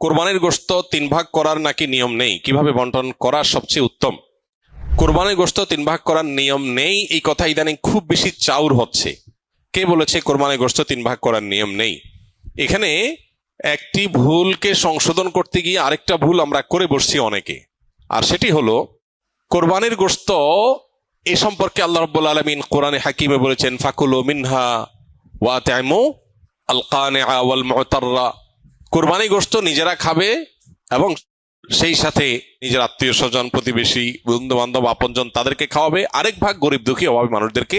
কোরবানির গোশত 3 ভাগ করার নাকি নিয়ম নেই, কিভাবে বন্টন করা সবচেয়ে উত্তম? কোরবানির গোশত 3 ভাগ করার নিয়ম নেই, এই কথা ইদানিং খুব বেশি চাউর হচ্ছে। কে বলেছে কোরবানির গোশত 3 ভাগ করার নিয়ম নেই? এখানে একটি ভুলকে সংশোধন করতে গিয়ে আরেকটা ভুল আমরা করে বসছি অনেকে। আর সেটি হলো, কোরবানির গোশত এ সম্পর্কে আল্লাহ রাব্বুল আলামিন কোরআনে হাকিমে বলেছেন, ফাকুলু মিনহা ওয়া তাইমু আল কানিআ ওয়াল মুতাররা। কোরবানি গোশত নিজেরা খাবে এবং সেই সাথে নিজের আত্মীয় স্বজন, প্রতিবেশী, বন্ধু বান্ধব, আপনজন তাদেরকে খাওয়াবে, আরেক ভাগ গরিব দুঃখী অভাবী মানুষদেরকে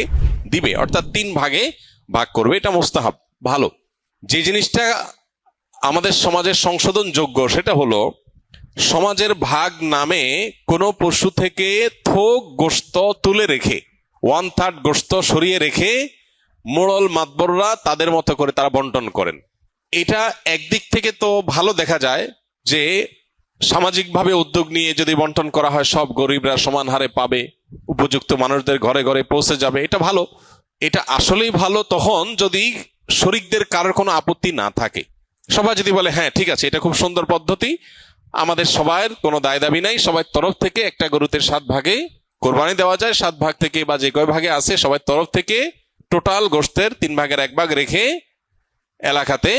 দিবে। অর্থাৎ 3 ভাগে ভাগ করবে। এটা মুস্তাহাব, ভালো। যে জিনিসটা আমাদের সমাজের সংশোধন যোগ্য সেটা হলো, সমাজের ভাগ নামে কোনো পশু থেকে থোক গোশত তুলে রেখে 1/3 গোশত সরিয়ে রেখে মোড়ল মাতবররা তাদের মতো করে তারা বন্টন করেন। এটা একদিক থেকে তো ভালো দেখা যায় যে সামাজিকভাবে উদ্যোগ নিয়ে যদি বন্টন করা হয় সব গরিবরা সমান হারে পাবে, উপযুক্ত মানুষদের ঘরে ঘরে পৌঁছে যাবে, এটা ভালো। এটা আসলেই ভালো তখন যদি শরিকদের কারোর কোনো আপত্তি না থাকে। সবাই যদি বলে হ্যাঁ ঠিক আছে, এটা খুব সুন্দর পদ্ধতি, আমাদের সবার কোনো দায় দাবি নাই, সবার তরফ থেকে একটা গরুতে 7 ভাগে কোরবানি দেওয়া যায়, 7 ভাগ থেকে বা যে কয় ভাগে আছে সবার তরফ থেকে টোটাল গোশতের 3 ভাগের 1 ভাগ রেখে এলাকাতে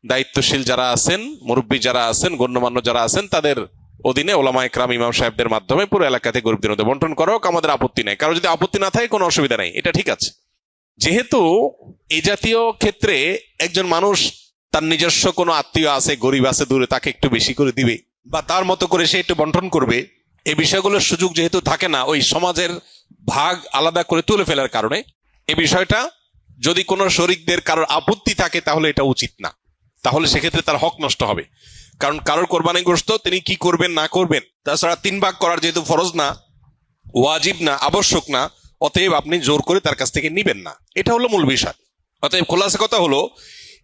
দায়িত্বশীল যারা আছেন, মুরব্বী যারা আছেন, গণ্যমান্য যারা আছেন, তাদের অধীনে ওলামায়ে কেরাম, ইমাম সাহেবদের মাধ্যমে পুরো এলাকাতে গরিবদের মধ্যে বন্টন করো, আমাদের আপত্তি নাই। কারো যদি আপত্তি না থাকে কোনো অসুবিধা নাই, এটা ঠিক আছে। যেহেতু এই জাতীয় ক্ষেত্রে একজন মানুষ তার নিজস্ব কোনো আত্মীয় আছে, গরিব আছে দূরে, তাকে একটু বেশি করে দিবে বা তার মতো করে সে একটু বন্টন করবে, এই বিষয়গুলোর সুযোগ যেহেতু থাকে না ওই সমাজের ভাগ আলাদা করে তুলে ফেলার কারণে, এই বিষয়টা যদি কোনো শরিকদের কারোর আপত্তি থাকে তাহলে এটা উচিত না, তাহলে সেক্ষেত্রে তার হক নষ্ট হবে। কারণ কারোর কোরবানি গোশত তিনি কি করবেন না করবেন, তাছাড়া 3 ভাগ করার যেহেতু ফরজ না, ওয়াজিব না, আবশ্যক না, অতএব আপনি জোর করে তার কাছ থেকে নিবেন না। এটা হলো মূল বিষয়। অতএব খোলাসা কথা হলো,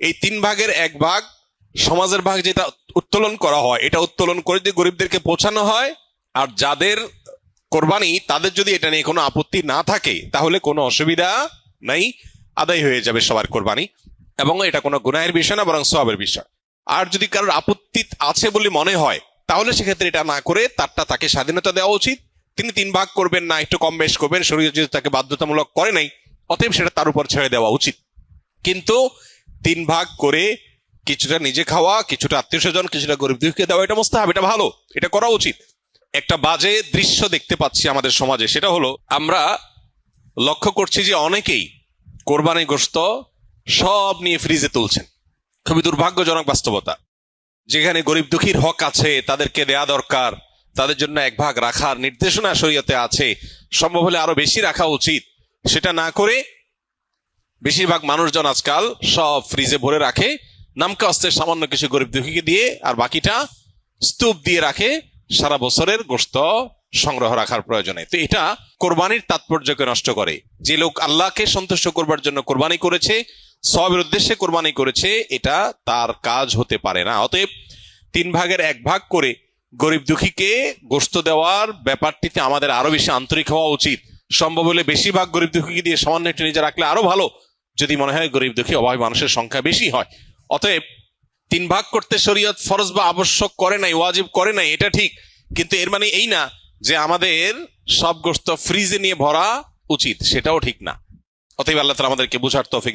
এই 3 ভাগের 1 ভাগ সমাজের ভাগ যেটা উত্তোলন করা হয়, এটা উত্তোলন করে যদি গরিবদেরকে পৌঁছানো হয়, আর যাদের কোরবানি তাদের যদি এটা নিয়ে কোনো আপত্তি না থাকে তাহলে কোনো অসুবিধা নাই, আদায় হয়ে যাবে সবার কোরবানি, এবং এটা কোনো গুনাহের বিষয় না, বরং সওয়াবের বিষয়। আর যদি কারোর আপত্তি আছে বলে মনে হয় তাহলে সেক্ষেত্রে এটা না করে তারটা তাকে স্বাধীনতা দেওয়া উচিত। তিনি 3 ভাগ করবেন না, একটু কম বেশ করবেন, শরীয়ত যেহেতু তাকে বাধ্যতামূলক করে নাই, অতএব সেটা তার উপর ছেড়ে দেওয়া উচিত। কিন্তু 3 ভাগ করে কিছুটা নিজে খাওয়া, কিছুটা আত্মীয় স্বজন, কিছুটা গরিব দুঃখীকে দেওয়া, এটা মুস্তাহাব, এটা ভালো, এটা করা উচিত। একটা বাজে দৃশ্য দেখতে পাচ্ছি আমাদের সমাজে, সেটা হলো আমরা লক্ষ্য করছি যে অনেকেই কোরবানি গোশত সব নিয়ে ফ্রিজে তুলছেন। খুবই দুর্ভাগ্যজনক বাস্তবতা। যেখানে গরিব দুঃখীর হক আছে, তাদেরকে দেয়া দরকার, তাদের জন্য 1 ভাগ রাখার নির্দেশনা শরীয়তে আছে, সম্ভব হলে আরো বেশি রাখা উচিত, সেটা না করে বেশিরভাগ মানুষজন আজকাল সব ফ্রিজে ভরে রাখে, নামকে অস্তে সামান্য কিছু গরিব দুঃখীকে দিয়ে আর বাকিটা স্তূপ দিয়ে রাখে সারা বছরের গোশত সংগ্রহ রাখার প্রয়োজনে। তো এটা কোরবানির তাৎপর্যকে নষ্ট করে। যে লোক আল্লাহকে সন্তুষ্ট করবার জন্য কোরবানি করেছে, সওয়াবের উদ্দেশ্যে কোরবানি করেছে, এটা তার কাজ হতে পারে না। অতএব 3 ভাগের 1 ভাগ করে গরিব দুঃখীকে গোশত দেওয়ার ব্যাপারটিতে আমাদের আরো বেশি আন্তরিক হওয়া উচিত। সম্ভব হলে বেশিরভাগ গরিব দুঃখীকে দিয়ে সামান্য একটু নিজে রাখলে আরো ভালো, যদি মনে হয় গরিব দুঃখী অভাবী মানুষের সংখ্যা বেশি হয়। অতএব 3 ভাগ করতে শরীয়ত ফরজ বা আবশ্যক করে নাই, ওয়াজিব করে নাই, এটা ঠিক, কিন্তু এর মানে এই না যে আমাদের সব গোশত ফ্রিজে নিয়ে ভরা উচিত, সেটাও ঠিক না। অতএব আল্লাহ তাআলা আমাদেরকে বুঝার তৌফিক